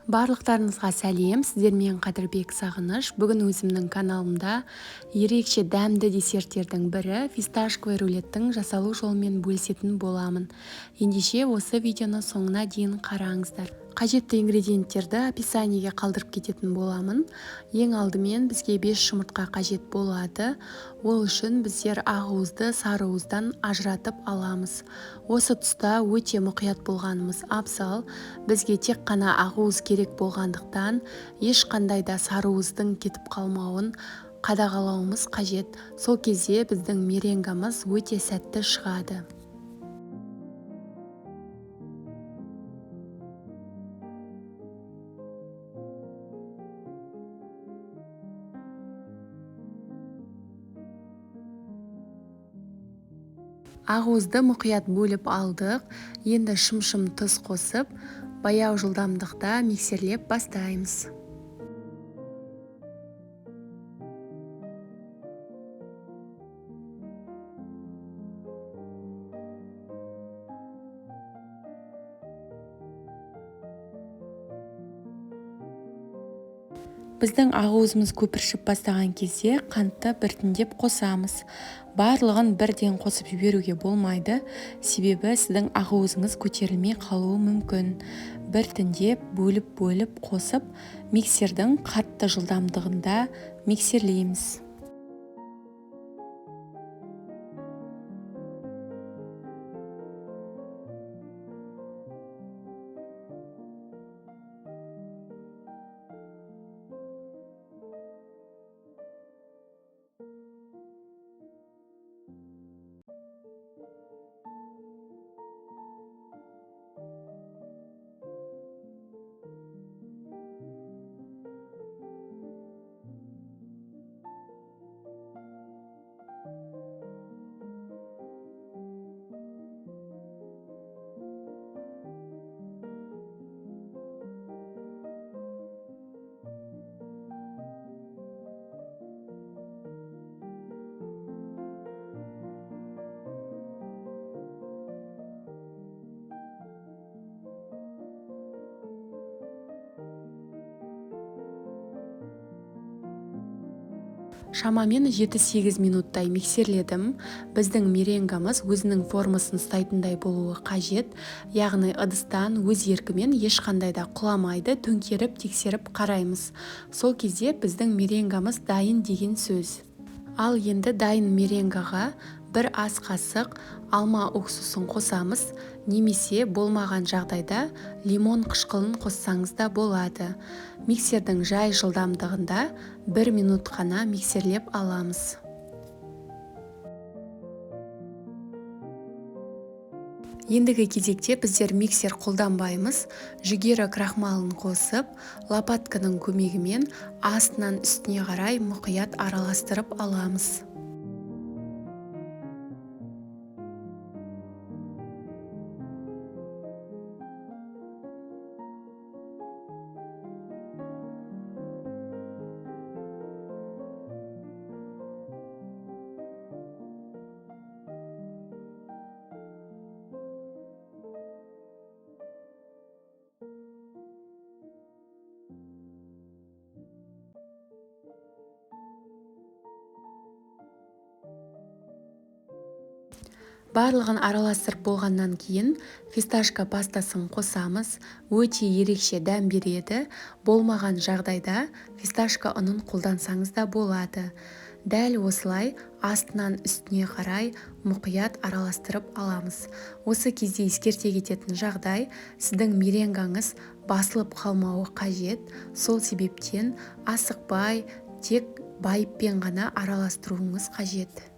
Барлықтарыңызға сәлем, сіздермен Қадырбек Сағыныш. Бүгін өзімнің каналымда ерекше дәмді десерттердің бірі фисташковый рулеттің жасалу жолымен бөлісетін боламын. Ендеше осы видеоны соңына дейін қараңыздар. Қажетті ингредиенттерді описаниеге қалдырып кететін боламын. Ең алдымен бізге 5 жұмыртқа қажет болады. Ол үшін біздер ақуызды сарыуыздан ажыратып аламыз. Осы тұста өте мұқият болғанымыз абзал. Бізге тек қана ақуыз керек болғандықтан ешқандай да сарыуыздың кетіп қалмауын қадағалауымыз қажет. Сол кезде біздің меренгамыз өте сәтті шығады. Ақуызды мұқият бөліп алдық. Енді шым тұз қосып, баяу жылдамдықта миксерлеп бастаймыз. Біздің ақуызымыз көпіршіп бастаған кезде қантты біртіндеп қосамыз. Барлығын бірден қосып жіберуге болмайды, себебі сіздің ақуызыңыз көтерілмей қалуы мүмкін. Біртіндеп бөліп қосып, миксердің қатты жылдамдығында миксерлейміз. Шамамен 7-8 минуттай миксерледім. Біздің меренгамыз өзінің формасын ұстайтындай болуы қажет. Яғни ыдыстан өз еркімен ешқандай да құламайды, төңкеріп тексеріп қараймыз. Сол кезде біздің меренгамыз дайын деген сөз. Ал енді дайын меренгаға 1 ас қасық алма уксусын қосамыз, немесе болмаған жағдайда лимон қышқылын қоссаңыз да болады. Миксердің жай жылдамдығында 1 минут қана миксерлеп аламыз. Ендігі кезекте біздер миксер қолданбаймыз, жүгері крахмалын қосып, лопатканың көмегімен астынан үстіне қарай мұқият араластырып аламыз. Барлығын араластырып болғаннан кейін фисташка пастасын қосамыз. Өте ерекше дәм береді. Болмаған жағдайда фисташка ұнын қолдансаңыз да болады. Дәл осылай астынан үстіне қарай мұқият араластырып аламыз. Осы кезде ескерте кететін жағдай, сіздің меренгаңыз басылып қалмауы қажет. Сол себептен асықпай, тек байыппен ғана араластыруыңыз қажет.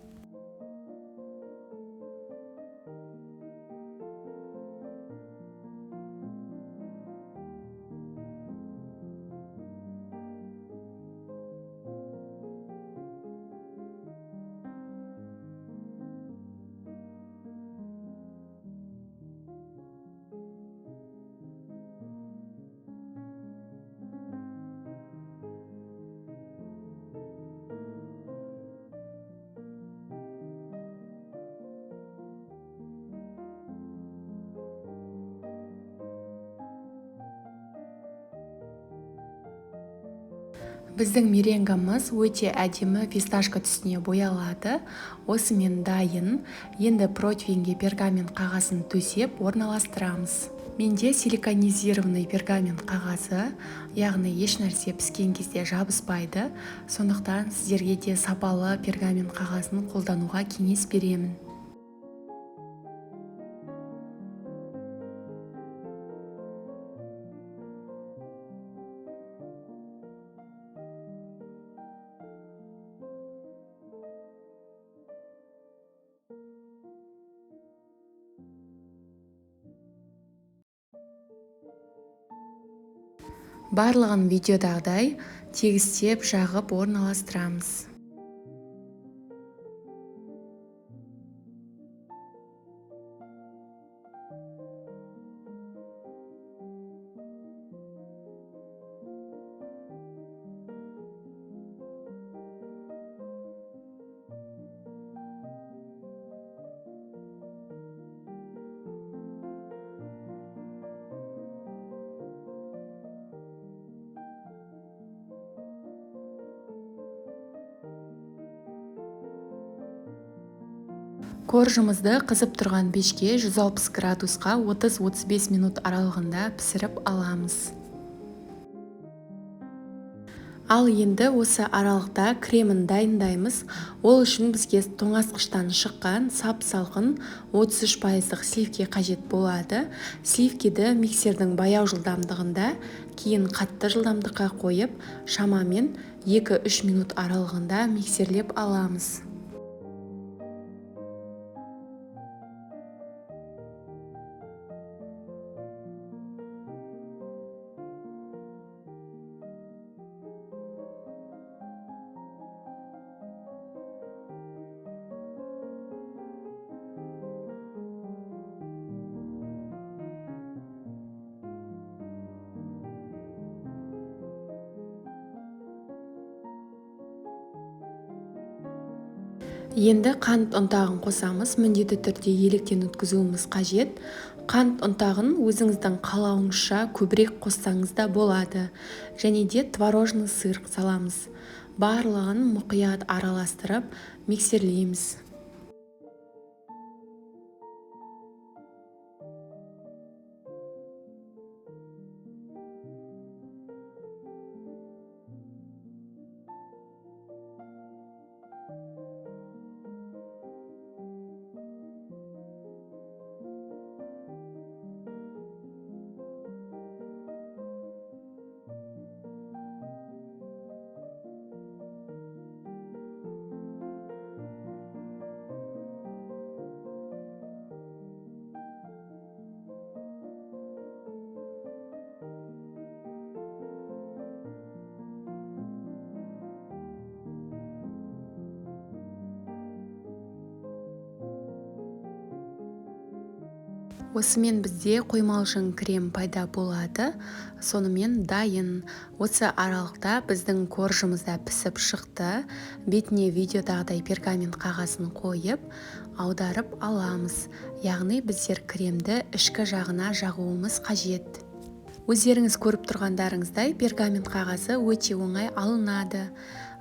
Біздің меренгамыз өте әдемі фисташка түсіне боялады. Осымен дайын. Енді противеньге пергамент қағазын төсеп орналастырамыз. Менде силиконизированный пергамент қағазы, яғни ешнәрсе піскен кезде жабыспайды. Сондықтан сіздерге де сапалы пергамент қағазын қолдануға кеңес беремін. Барлығын видеодағыдай тегістеп жағып орналастырамыз. Коржымызды қызып тұрған пешке 160 градусқа 30-35 минут аралығында пісіріп аламыз. Ал енді осы аралықта кремін дайындаймыз. Ол үшін бізге тоңазытқыштан шыққан сап-салқын 33% сливке қажет болады. Сливкені миксердің баяу жылдамдығында, кейін қатты жылдамдыққа қойып, шамамен 2-3 минут аралығында миксерлеп аламыз. Енді қант ұнтағын қосамыз. Міндетті түрде електен өткізуіміз қажет. Қант ұнтағын өзіңіздің қалауыңызша көбірек қоссаңыз да болады. Және де творожный сыр саламыз. Барлығын мұқият араластырып, миксерлейміз. Осымен бізде қоймалжың крем пайда болады. Сонымен дайын. Осы аралықта біздің коржымыз да пісіп шықты. Бетіне видеодағыдай пергамент қағазын қойып, аударып аламыз. Яғни біздер кремді ішкі жағына жағуымыз қажет. Өздеріңіз көріп тұрғандарыңыздай пергамент қағазы өте оңай алынады.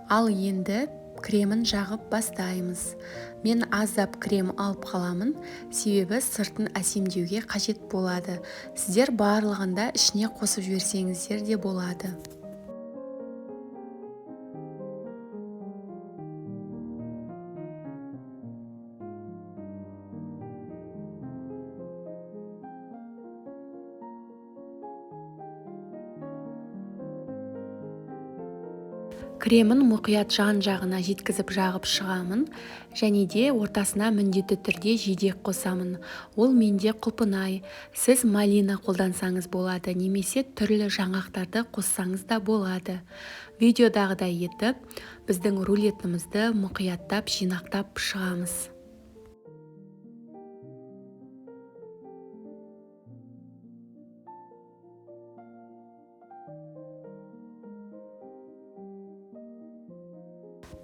Ал енді кремін жағып бастаймыз. Мен аздап крем алып қаламын, себебі сыртын әсемдеуге қажет болады. Сіздер барлығында ішіне қосып жіберсеңіздер де болады. Кремін мұқият жан-жағына жеткізіп жағып шығамын, және де ортасына міндетті түрде жидек қосамын. Ол менде құлпынай. Сіз малина қолдансаңыз болады, немесе түрлі жаңғақтарды қоссаңыз да болады. Видеодағыдай етіп, біздің рулетімізді мұқияттап жинақтап шығамыз.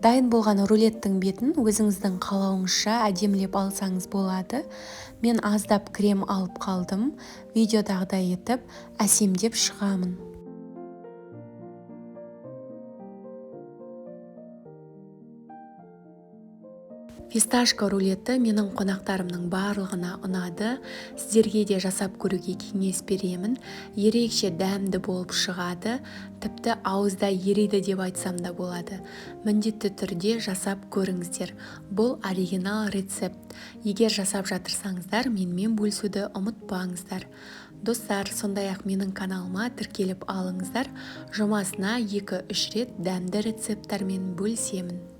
Дайын болған рулеттің бетін өзіңіздің қалауыңызша әдемілеп алсаңыз болады. Мен аздап крем алып қалдым. Видеодағыдай етіп әсемдеп шығамын. Фисташка рулеті менің қонақтарымның барлығына ұнады. Сіздерге де жасап көруге кеңес беремін. Ерекше дәмді болып шығады. Тіпті ауызда ериді деп айтсам да болады. Міндетті түрде жасап көріңіздер. Бұл оригинал рецепт. Егер жасап жатырсаңыздар, менімен бөлісуді ұмытпаңыздар. Достар, сондай-ақ менің каналыма тіркеліп алыңыздар. Жұмасына 2-3 рет дәмді рецепттармен бөлісемін.